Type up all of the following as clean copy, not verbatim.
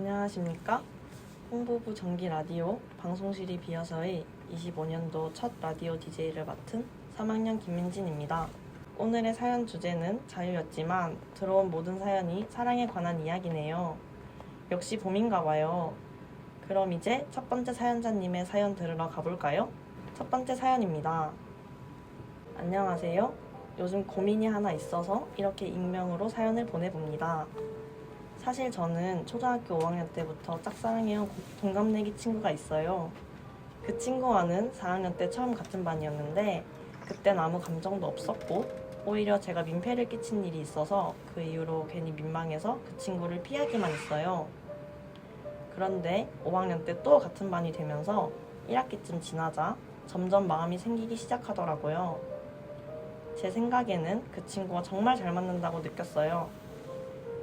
안녕하십니까? 홍보부 정기 라디오 방송실이 비어서의 25년도 첫 라디오 DJ를 맡은 3학년 김민진입니다. 오늘의 사연 주제는 자유였지만 들어온 모든 사연이 사랑에 관한 이야기네요. 역시 봄인가 봐요. 그럼 이제 첫 번째 사연자님의 사연 들으러 가볼까요? 첫 번째 사연입니다. 안녕하세요. 요즘 고민이 하나 있어서 이렇게 익명으로 사연을 보내봅니다. 사실 저는 초등학교 5학년 때부터 짝사랑해온 동갑내기 친구가 있어요. 그 친구와는 4학년 때 처음 같은 반이었는데 그땐 아무 감정도 없었고 오히려 제가 민폐를 끼친 일이 있어서 그 이후로 괜히 민망해서 그 친구를 피하기만 했어요. 그런데 5학년 때 또 같은 반이 되면서 1학기쯤 지나자 점점 마음이 생기기 시작하더라고요. 제 생각에는 그 친구와 정말 잘 맞는다고 느꼈어요.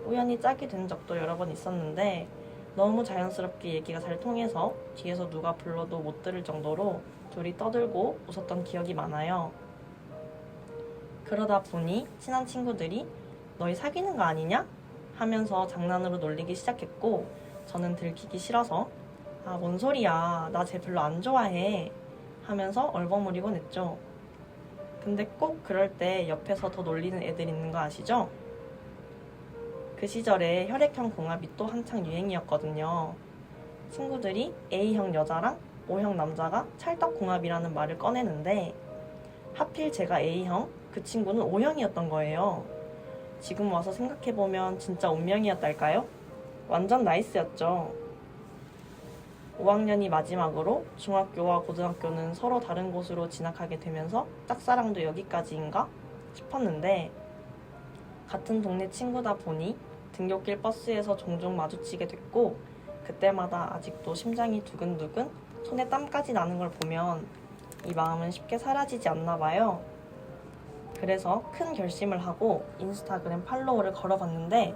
우연히 짝이 된 적도 여러 번 있었는데 너무 자연스럽게 얘기가 잘 통해서 뒤에서 누가 불러도 못 들을 정도로 둘이 떠들고 웃었던 기억이 많아요. 그러다 보니 친한 친구들이 너희 사귀는 거 아니냐? 하면서 장난으로 놀리기 시작했고 저는 들키기 싫어서 아, 뭔 소리야. 나 쟤 별로 안 좋아해. 하면서 얼버무리곤 했죠. 근데 꼭 그럴 때 옆에서 더 놀리는 애들 있는 거 아시죠? 그 시절에 혈액형 궁합이 또 한창 유행이었거든요. 친구들이 A형 여자랑 O형 남자가 찰떡궁합이라는 말을 꺼내는데 하필 제가 A형, 그 친구는 O형이었던 거예요. 지금 와서 생각해보면 진짜 운명이었달까요? 완전 나이스였죠. 5학년이 마지막으로 중학교와 고등학교는 서로 다른 곳으로 진학하게 되면서 짝사랑도 여기까지인가 싶었는데 같은 동네 친구다 보니 등굣길 버스에서 종종 마주치게 됐고 그때마다 아직도 심장이 두근두근 손에 땀까지 나는 걸 보면 이 마음은 쉽게 사라지지 않나 봐요. 그래서 큰 결심을 하고 인스타그램 팔로우를 걸어봤는데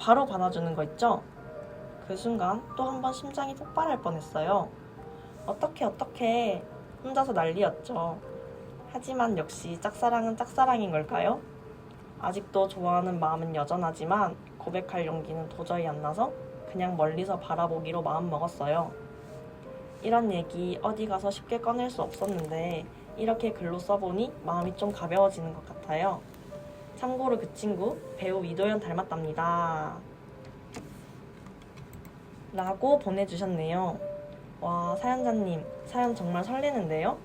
바로 받아주는 거 있죠? 그 순간 또 한 번 심장이 폭발할 뻔했어요. 어떡해 혼자서 난리였죠. 하지만 역시 짝사랑은 짝사랑인 걸까요? 아직도 좋아하는 마음은 여전하지만 고백할 용기는 도저히 안 나서 그냥 멀리서 바라보기로 마음먹었어요. 이런 얘기 어디 가서 쉽게 꺼낼 수 없었는데 이렇게 글로 써보니 마음이 좀 가벼워지는 것 같아요. 참고로 그 친구 배우 이도현 닮았답니다. 라고 보내주셨네요. 와, 사연자님 사연 정말 설레는데요?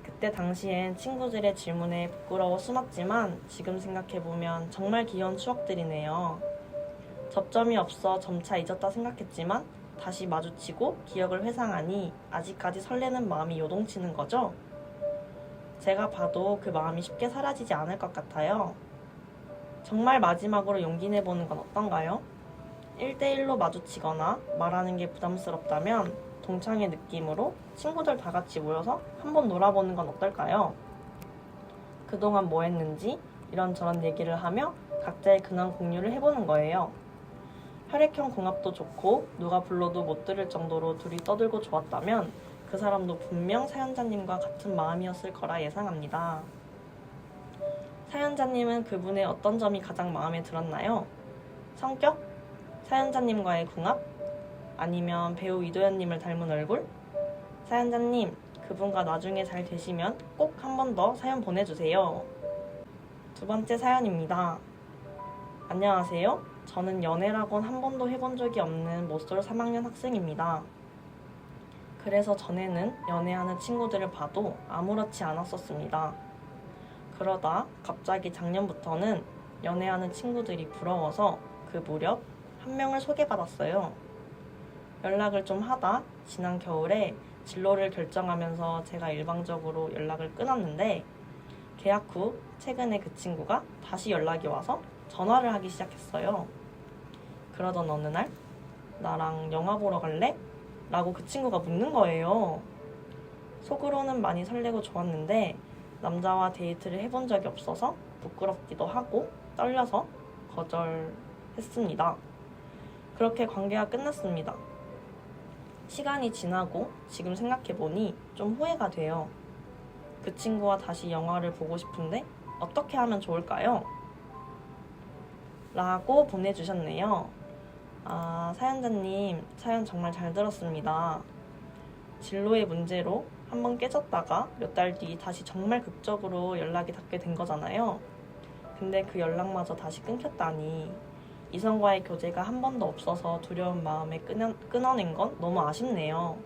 그때 당시엔 친구들의 질문에 부끄러워 숨었지만 지금 생각해보면 정말 귀여운 추억들이네요. 접점이 없어 점차 잊었다 생각했지만 다시 마주치고 기억을 회상하니 아직까지 설레는 마음이 요동치는 거죠? 제가 봐도 그 마음이 쉽게 사라지지 않을 것 같아요. 정말 마지막으로 용기 내보는 건 어떤가요? 1대1로 마주치거나 말하는 게 부담스럽다면 동창의 느낌으로 친구들 다 같이 모여서 한번 놀아보는 건 어떨까요? 그동안 뭐 했는지 이런저런 얘기를 하며 각자의 근황 공유를 해보는 거예요. 혈액형 궁합도 좋고 누가 불러도 못 들을 정도로 둘이 떠들고 좋았다면 그 사람도 분명 사연자님과 같은 마음이었을 거라 예상합니다. 사연자님은 그분의 어떤 점이 가장 마음에 들었나요? 성격? 사연자님과의 궁합? 아니면 배우 이도현님을 닮은 얼굴? 사연자님, 그분과 나중에 잘 되시면 꼭 한 번 더 사연 보내주세요. 두 번째 사연입니다. 안녕하세요. 저는 연애라곤 한 번도 해본 적이 없는 모쏠 3학년 학생입니다. 그래서 전에는 연애하는 친구들을 봐도 아무렇지 않았었습니다. 그러다 갑자기 작년부터는 연애하는 친구들이 부러워서 그 무렵 한 명을 소개받았어요. 연락을 좀 하다 지난 겨울에 진로를 결정하면서 제가 일방적으로 연락을 끊었는데 계약 후 최근에 그 친구가 다시 연락이 와서 전화를 하기 시작했어요. 그러던 어느 날 나랑 영화 보러 갈래? 라고 그 친구가 묻는 거예요. 속으로는 많이 설레고 좋았는데 남자와 데이트를 해본 적이 없어서 부끄럽기도 하고 떨려서 거절했습니다. 그렇게 관계가 끝났습니다. 시간이 지나고 지금 생각해보니 좀 후회가 돼요. 그 친구와 다시 영화를 보고 싶은데 어떻게 하면 좋을까요? 라고 보내주셨네요. 사연자님, 사연 정말 잘 들었습니다. 진로의 문제로 한번 깨졌다가 몇 달 뒤 다시 정말 극적으로 연락이 닿게 된 거잖아요. 근데 그 연락마저 다시 끊겼다니. 이성과의 교제가 한 번도 없어서 두려운 마음에 끊어낸 건 너무 아쉽네요.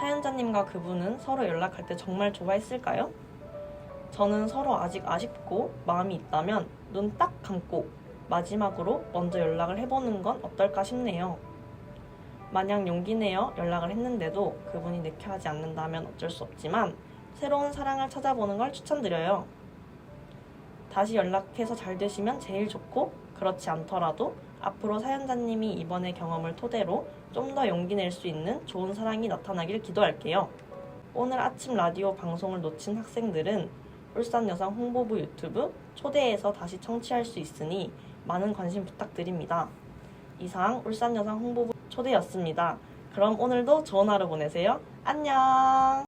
사연자님과 그분은 서로 연락할 때 정말 좋아했을까요? 저는 서로 아직 아쉽고 마음이 있다면 눈 딱 감고 마지막으로 먼저 연락을 해보는 건 어떨까 싶네요. 만약 용기 내어 연락을 했는데도 그분이 내켜하지 않는다면 어쩔 수 없지만 새로운 사랑을 찾아보는 걸 추천드려요. 다시 연락해서 잘 되시면 제일 좋고, 그렇지 않더라도 앞으로 사연자님이 이번의 경험을 토대로 좀 더 용기 낼 수 있는 좋은 사랑이 나타나길 기도할게요. 오늘 아침 라디오 방송을 놓친 학생들은 울산여성 홍보부 유튜브 초대에서 다시 청취할 수 있으니 많은 관심 부탁드립니다. 이상 울산여성 홍보부 초대였습니다. 그럼 오늘도 좋은 하루 보내세요. 안녕!